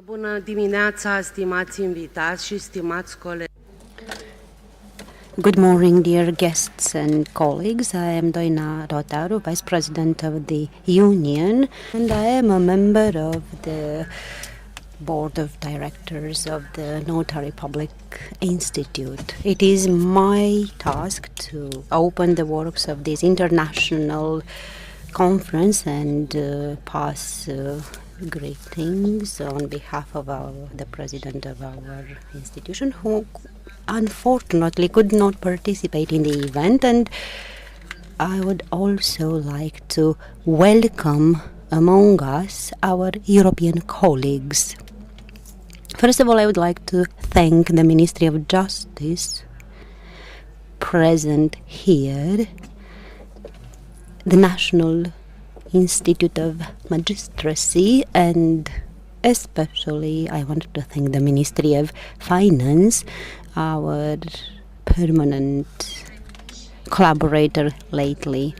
Bună dimineața, stimați invitați și stimați colegi. Good morning, dear guests and colleagues. I am Doina Rotaru, Vice President of the Union, and I am a member of the Board of Directors of the Notary Public Institute. It is my task to open the works of this international conference and pass greetings on behalf of the president of our institution, who unfortunately could not participate in the event. And I would also like to welcome among us our European colleagues. First of all, I would like to thank the Ministry of Justice present here, the National Institute of Magistracy, and especially I want to thank the Ministry of Finance, our permanent collaborator lately,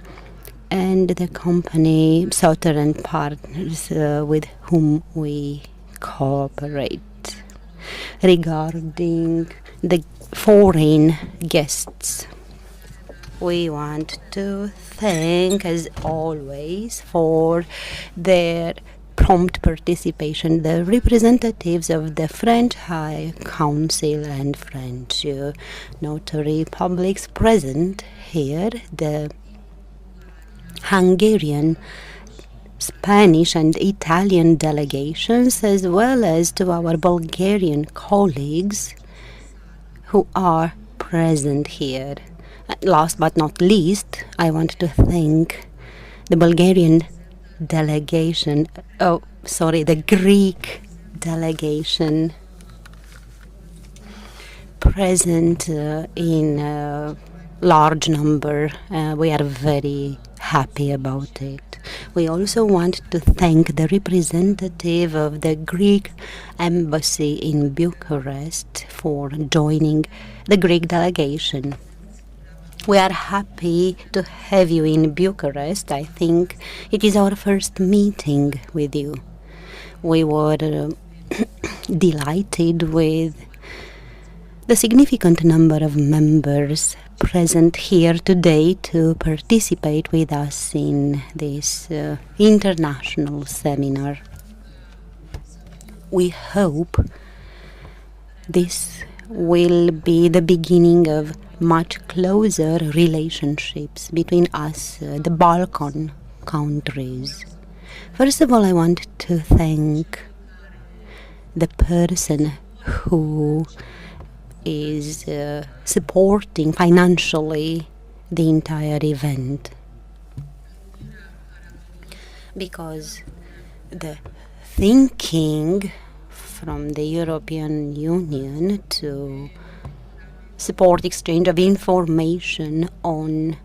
and the company Southern Partners with whom we cooperate. Regarding the foreign guests, we want to thank, as always, for their prompt participation, the representatives of the French High Council and French notary publics present here, the Hungarian, Spanish and Italian delegations, as well as to our Bulgarian colleagues who are present here. Last but not least, I want to thank the Bulgarian delegation, the Greek delegation present in a large number. We are very happy about it. We also want to thank the representative of the Greek embassy in Bucharest for joining the Greek delegation. We are happy to have you in Bucharest. I think it is our first meeting with you. We were delighted with the significant number of members present here today to participate with us in this international seminar. We hope this will be the beginning of much closer relationships between us, the Balkan countries. First of all, I want to thank the person who is supporting financially the entire event, because the thinking from the European Union to support exchange of information on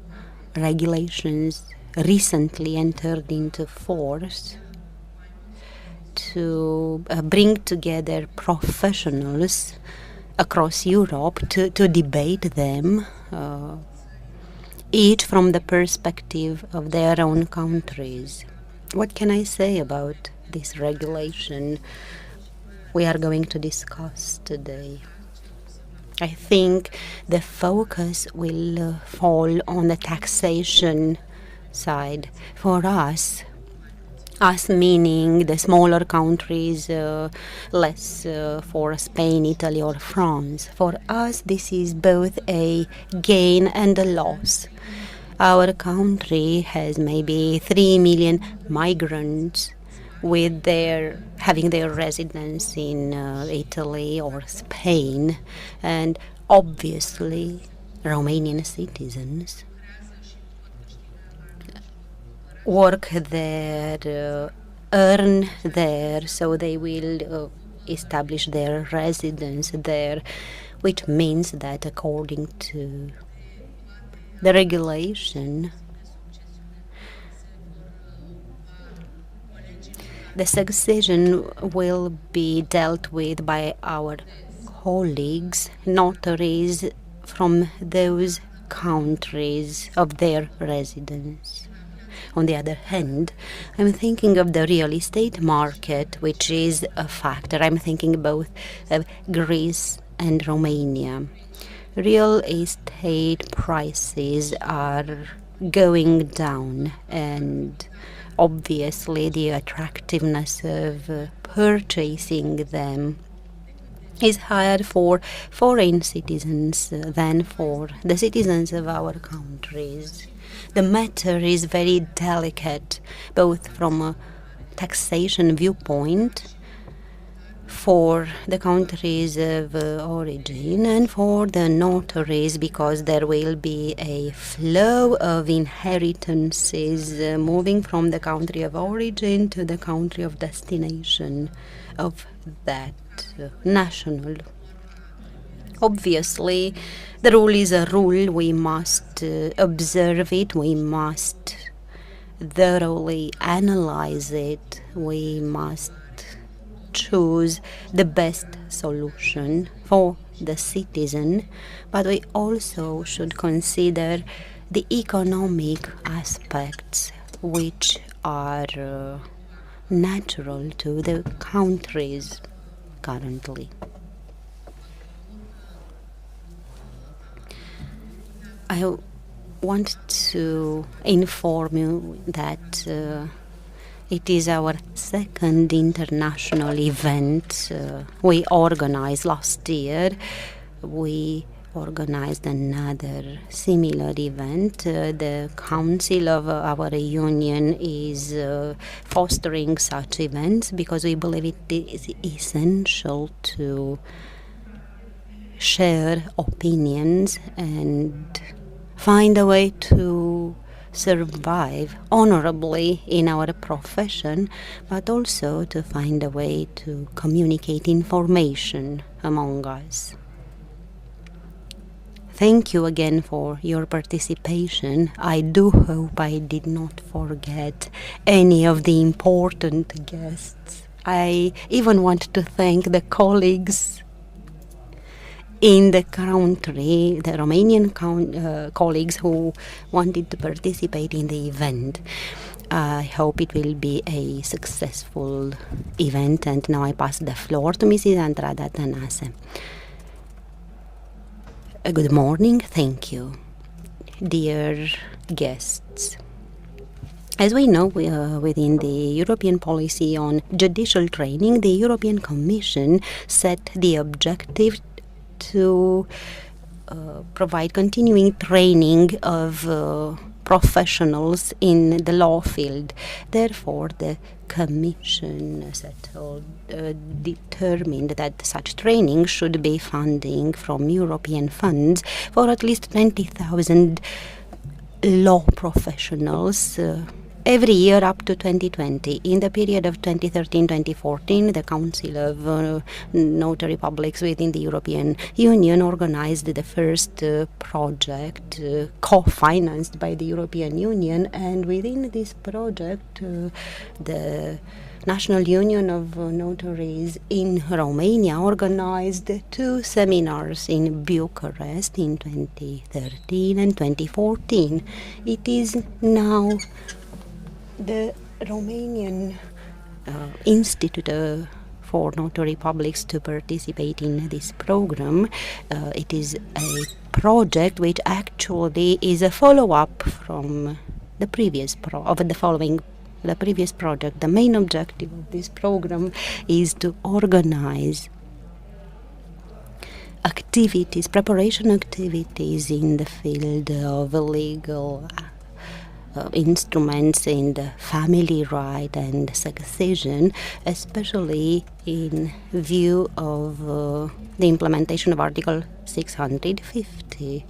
regulations recently entered into force to bring together professionals across Europe to debate them, each from the perspective of their own countries. What can I say about this regulation we are going to discuss today? I think the focus will fall on the taxation side. For us meaning the smaller countries, less for Spain, Italy or France. For us, this is both a gain and a loss. Our country has maybe 3 million migrants with having their residence in Italy or Spain, and obviously Romanian citizens work there, earn there, so they will establish their residence there, which means that according to the regulation, the succession will be dealt with by our colleagues, notaries from those countries of their residence. On the other hand, I'm thinking of the real estate market, which is a factor. I'm thinking both of Greece and Romania. Real estate prices are going down, and obviously the attractiveness of purchasing them is higher for foreign citizens than for the citizens of our countries. The matter is very delicate, both from a taxation viewpoint for the countries of origin and for the notaries, because there will be a flow of inheritances moving from the country of origin to the country of destination of that national. Obviously, the rule is a rule. We must observe it. We must thoroughly analyze it. We must choose the best solution for the citizen, but we also should consider the economic aspects which are natural to the countries currently. I want to inform you that it is our second international event we organized last year. We organized another similar event. The Council of our Union is fostering such events because we believe it is essential to share opinions and find a way to survive honorably in our profession, but also to find a way to communicate information among us. Thank you again for your participation. I do hope I did not forget any of the important guests. I even want to thank the colleagues in the country, the Romanian colleagues who wanted to participate in the event. I hope it will be a successful event, and now I pass the floor to Mrs. Andrada Tănase. Good morning, thank you, dear guests. As we know, within the European policy on judicial training, the European Commission set the objective to provide continuing training of professionals in the law field. Therefore, the Commission determined that such training should be funding from European funds for at least 20,000 law professionals every year up to 2020. In the period of 2013-2014, the Council of Notary Publics within the European Union organized the first project co-financed by the European Union, and within this project the National Union of Notaries in Romania organized 2 seminars in Bucharest in 2013 and 2014. It is now the Romanian Institute for Notary Publics to participate in this program. It is a project which actually is a follow-up from the previous the previous project. The main objective of this program is to organize activities, preparation activities in the field of legal instruments in the family right and succession, especially in view of the implementation of Article 650.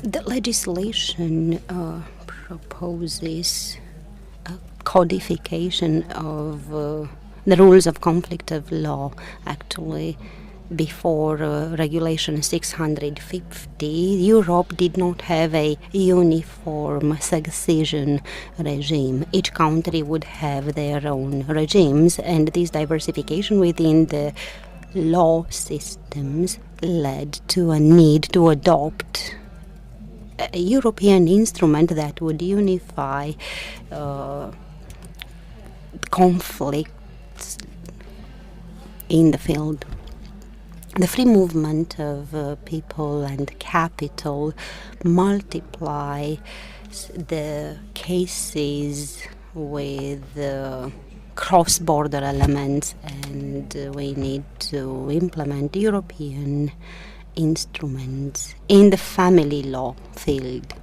The legislation proposes a codification of the rules of conflict of law. Actually, before Regulation 650, Europe did not have a uniform succession regime. Each country would have their own regimes, and this diversification within the law systems led to a need to adopt a European instrument that would unify conflicts in the field. The free movement of people and capital multiply the cases with cross-border elements, and we need to implement European instruments in the family law field.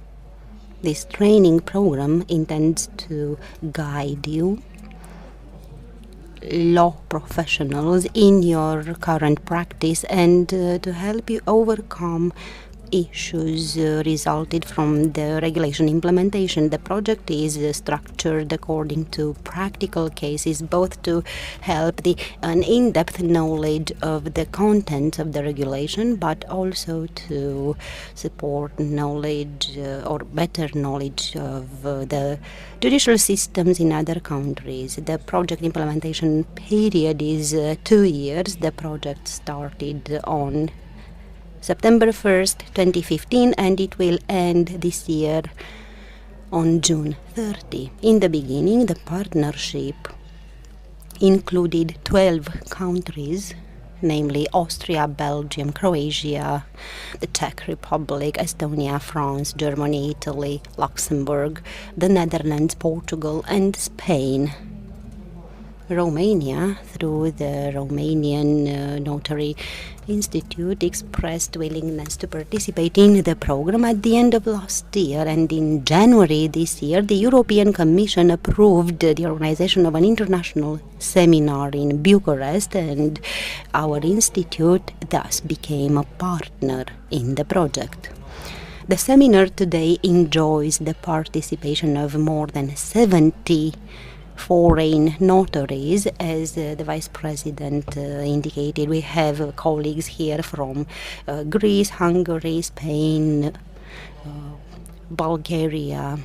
This training program intends to guide you, law professionals, in your current practice and to help you overcome issues resulted from the regulation implementation. The project is structured according to practical cases, both to help an in-depth knowledge of the content of the regulation, but also to support knowledge or better knowledge of the judicial systems in other countries. The project implementation period is 2 years. The project started on September 1st, 2015, and it will end this year on June 30. In the beginning, the partnership included 12 countries, namely Austria, Belgium, Croatia, the Czech Republic, Estonia, France, Germany, Italy, Luxembourg, the Netherlands, Portugal, and Spain. Romania, through the Romanian Notary Institute, expressed willingness to participate in the program at the end of last year, and in January this year the European Commission approved the organization of an international seminar in Bucharest, and our institute thus became a partner in the project. The seminar today enjoys the participation of more than 70 foreign notaries. As the Vice President indicated, we have colleagues here from Greece, Hungary, Spain, Bulgaria,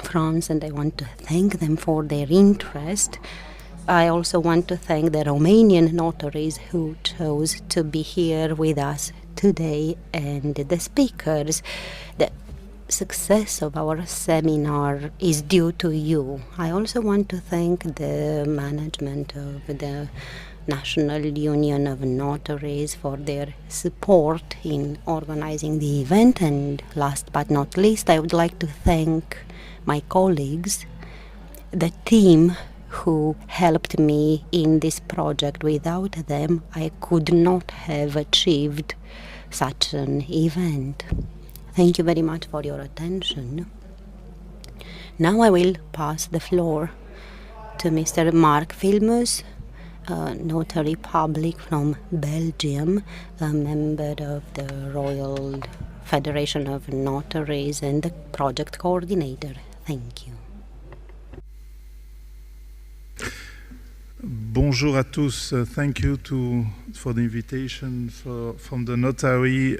France, and I want to thank them for their interest. I also want to thank the Romanian notaries who chose to be here with us today, and the speakers. The success of our seminar is due to you. I also want to thank the management of the National Union of Notaries for their support in organizing the event, and last but not least, I would like to thank my colleagues, the team who helped me in this project. Without them, I could not have achieved such an event. Thank you very much for your attention. Now I will pass the floor to Mr. Mark Vilmus, notary public from Belgium, a member of the Royal Federation of Notaries and the project coordinator. Thank you. Bonjour à tous. Thank you for the invitation from the notary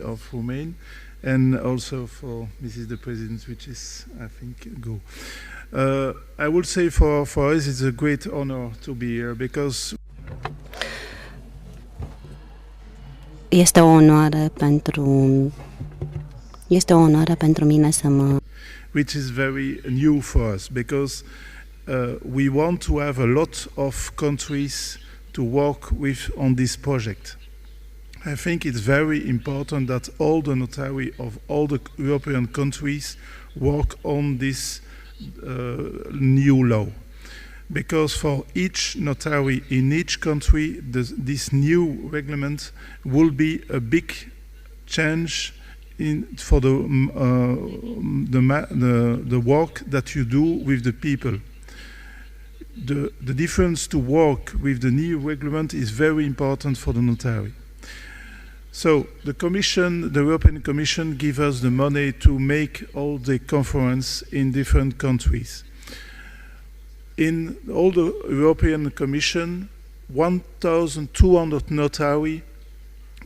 of Romania, and also for Mrs. the President, which is, I think, go. I would say for us it's a great honor to be here because Este o onoare pentru mine să mă... Which is very new for us because we want to have a lot of countries to work with on this project. I think it's very important that all the notary of all the European countries work on this new law. Because for each notary in each country, this new regulation will be a big change for the work that you do with the people. The difference to work with the new regulation is very important for the notary. So the European Commission gives us the money to make all the conference in different countries. In all the European Commission, 1,200 notary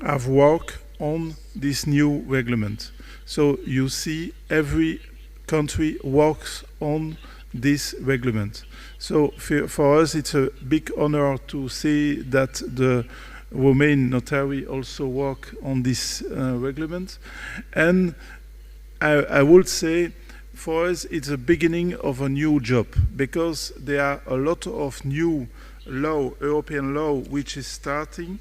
have worked on this new regulation. So you see every country works on this regulation. So for us it's a big honor to see that the Romanian notary also work on this reglement. And I would say for us it's a beginning of a new job, because there are a lot of new law, European law, which is starting.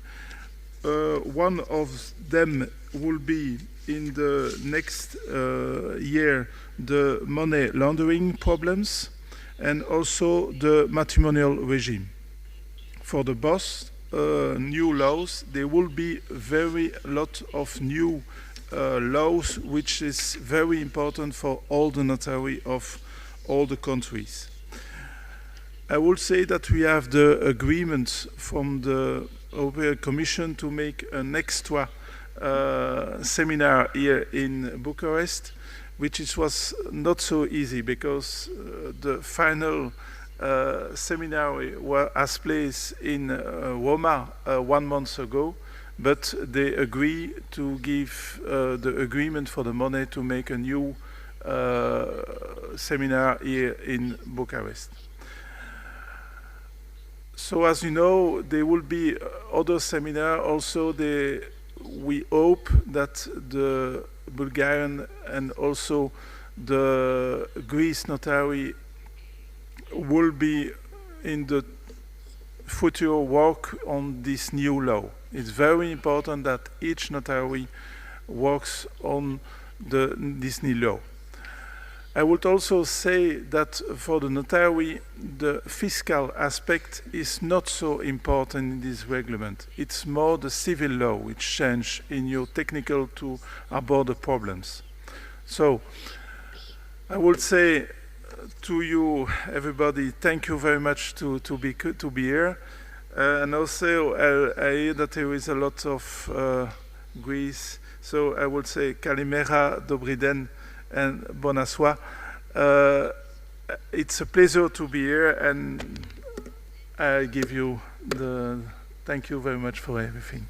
One of them will be in the next year the money laundering problems, and also the matrimonial regime. For the both new laws, there will be very lot of new laws, which is very important for all the notary of all the countries. I would say that we have the agreement from the European Commission to make an extra seminar here in Bucharest, which was not so easy, because the final seminar has place in Roma 1 month ago, but they agree to give the agreement for the money to make a new seminar here in Bucharest. So as you know, there will be other seminar also. We hope that the Bulgarian and also the Greece notary will be in the future work on this new law. It's very important that each notary works on this new law. I would also say that for the notary, the fiscal aspect is not so important in this reglement. It's more the civil law which change in your technical to abort the problems. So I would say to you, everybody, thank you very much to be here. And also, I hear that there is a lot of Greece. So I would say Kalimera, Dobry den, and Bonaswa. It's a pleasure to be here, and I give you thank you very much for everything.